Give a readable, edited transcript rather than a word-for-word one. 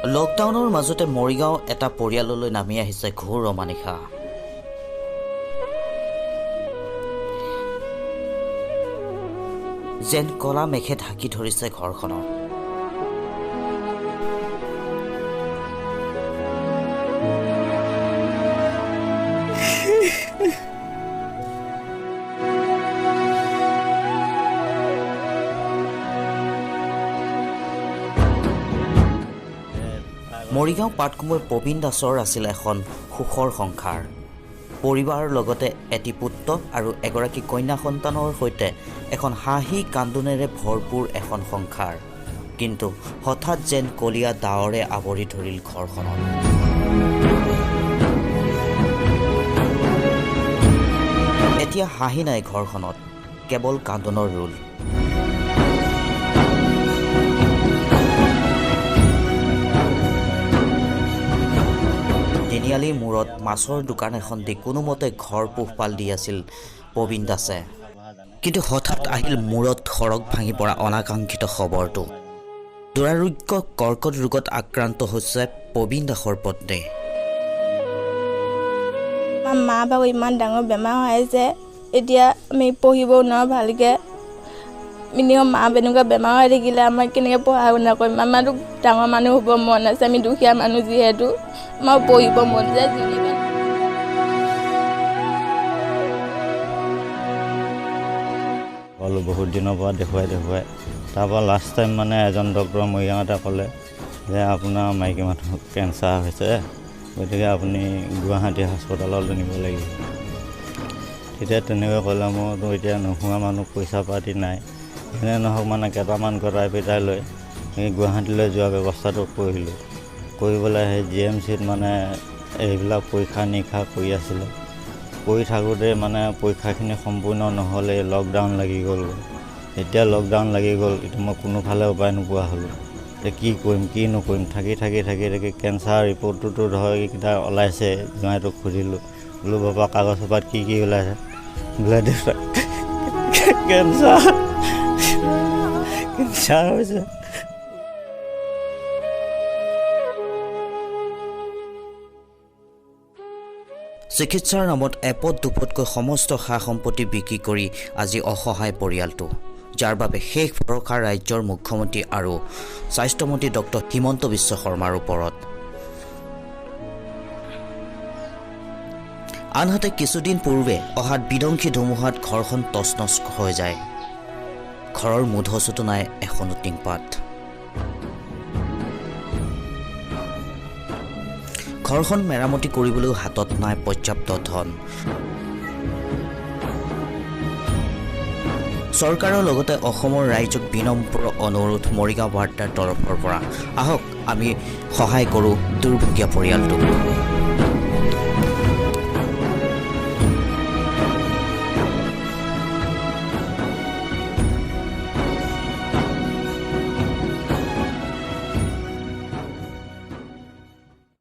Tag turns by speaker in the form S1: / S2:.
S1: লকডাউনৰ মাজতে মৰিগাঁও এটা পৰিয়াললৈ নামি আহিছে ঘোৰ অমানিশা। যেন কলা মেঘে ঢাকি ধৰিছে ঘৰখনত। মৰিগাঁও পাটকুমৈৰ প্ৰবীণ দাসৰ আছিল এখন সুখৰ সংসাৰ। পৰিবাৰৰ লগতে এটি পুত্ৰ আৰু এগৰাকী কন্যা সন্তানৰ সৈতে এখন হাঁহি কান্দোনেৰে ভৰপূৰ এখন সংসাৰ। কিন্তু হঠাৎ যেন কলীয়া ডাৱৰে আৱৰি ধৰিল ঘৰখনত। এতিয়া হাঁহি নাই ঘৰখনত, কেৱল কান্দোনৰ ৰোল। তিনিআলিৰ মূৰত মাছৰ দোকান এখন দি কোনোমতে ঘৰ পোহপাল দি আছিল প্ৰবীণ দাসে। কিন্তু হঠাৎ আহিল মূৰত সৰগ ভাঙি পৰা অনাকাংক্ষিত খবৰটো। দুৰাৰোগ্য কৰ্কট ৰোগত আক্ৰান্ত হৈছে প্ৰবীণ দাসৰ পত্নী।
S2: মা বাবু ইমান ডাঙৰ বেমাৰ হৈ আছে, এতিয়া আমি পঢ়িবও নোৱাৰোঁ ভালকৈ। মিনিমাম মা এনেকুৱা বেমাৰ হৈ থাকিলে আমাৰ কেনেকৈ পঢ়া শুনা কৰিম? আমাৰতো ডাঙৰ মানুহ হ'ব মন আছে, আমি দুখীয়া মানুহ যিহেতু আমাৰ পঢ়িব মন যায়।
S3: বহুত দিনৰ পৰা দেখুৱাই তাৰপৰা লাষ্ট টাইম মানে এজন ডক্টৰ মৰিগাঁৱতে ক'লে যে আপোনাৰ মাইকী মানুহক কেঞ্চাৰ হৈছে, গতিকে আপুনি গুৱাহাটী হাস্পতাললৈ নিব লাগিব। তেতিয়া তেনেকৈ ক'লে, মইতো এতিয়া নোহোৱা মানুহ, পইচা পাতি নাই, এনে নহওক মানে কেইটামান কটাই পিটাই লৈ গুৱাহাটীলৈ যোৱা ব্যৱস্থাটো কৰিলোঁ। কৰি পেলাই সেই GMCত মানে এইবিলাক পৰীক্ষা নিৰীক্ষা কৰি আছিলে। কৰি থাকোঁতে মানে পৰীক্ষাখিনি সম্পূৰ্ণ নহ'লে লকডাউন লাগি গ'ল। এতিয়া লকডাউন লাগি গ'ল, এতিয়া মই কোনোফালে উপায় নোপোৱা হ'লোঁ। এতিয়া কি কৰিম কি নকৰিম, থাকি কেঞ্চাৰ ৰিপৰ্টটোতো ধৰ এইকেইটা ওলাইছে। জোঁৱাইটোক সুধিলোঁ, বোলো বাবা কাগজ পাত কি ওলাইছে? বোলে দেউতা কেঞ্চাৰ হৈছে।
S1: চিকিৎসাৰ নামত এপদ দুপদকৈ সমস্ত সা সম্পত্তি বিক্ৰী কৰি আজি অসহায় পৰিয়ালটো, যাৰ বাবে শেষ ভৰসা ৰাজ্যৰ মুখ্যমন্ত্ৰী আৰু স্বাস্থ্যমন্ত্ৰী ডক্টৰ হিমন্ত বিশ্ব শৰ্মাৰ ওপৰত। আনহাতে কিছুদিন পূৰ্বে অহা বিধ্বংসী ধুমুহাত ঘৰখন তছনছ হৈ যায়। ঘৰৰ মুধচুটো নাই এখনো টিংপাত। ঘৰখন মেৰামতি কৰিবলৈও হাতত নাই পৰ্যাপ্ত ধন। চৰকাৰৰ লগতে অসমৰ ৰাইজক বিনম্ৰ অনুৰোধ মৰিগাঁও বাৰ্তাৰ তৰফৰ পৰা, আহক আমি সহায় কৰোঁ দুৰ্ভগীয়া পৰিয়ালটোক।